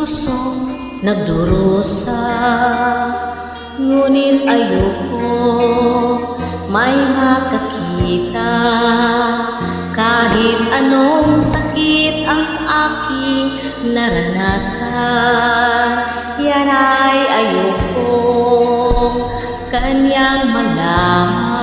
pusong nagdurusa. Ngunit ayoko may makakita, kahit anong sakit ang aking naranasan. Yan ay ayoko kanyang malaman.